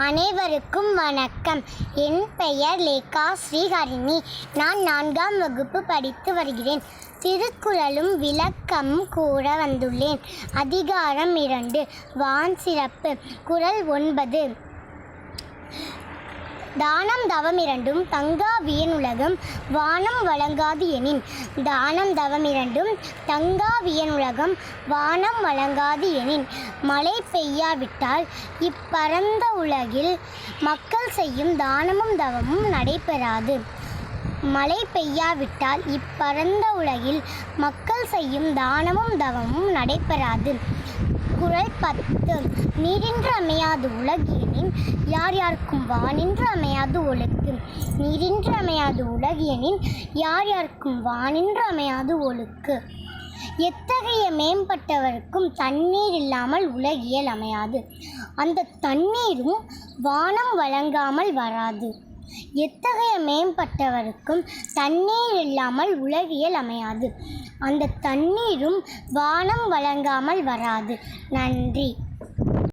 அனைவருக்கும் வணக்கம். என் பெயர் லேகா ஸ்ரீஹரிணி. நான் 4ஆம் வகுப்பு படித்து வருகிறேன். திருக்குறளும் விளக்கமும் கூற வந்துள்ளேன். அதிகாரம் 2, வான் சிறப்பு. குறள் 9. தானம் தவம் இரண்டும் தங்கா வியனுலகம் வானம் வழங்காது எனின். தானம் தவம் இரண்டும் தங்கா வியனுலகம் வானம் வழங்காது எனின். மழை பெய்யாவிட்டால் இப்பரந்த உலகில் மக்கள் செய்யும் தானமும் தவமும் நடைபெறாது. மழை பெய்யாவிட்டால் இப்பரந்த உலகில் மக்கள் செய்யும் தானமும் தவமும் நடைபெறாது. குறள் 10. நீரின்று அமையாது உலகியனின் யார் யார்க்கும் வானின்று அமையாது ஒழுக்கு. நீரின்று அமையாது உலகியனின் யார் யார்க்கும் வானின்று அமையாது ஒழுக்கு. எத்தகைய மேம்பட்டவருக்கும் தண்ணீர் இல்லாமல் உலகியல் அமையாது. அந்த தண்ணீரும் வானம் வழங்காமல் வராது. எத்தகைய மேம்பட்டவருக்கும் தண்ணீர் இல்லாமல் உலகியல் அமையாது. அந்த தண்ணீரும் வானம் வழங்காமல் வராது. நன்றி.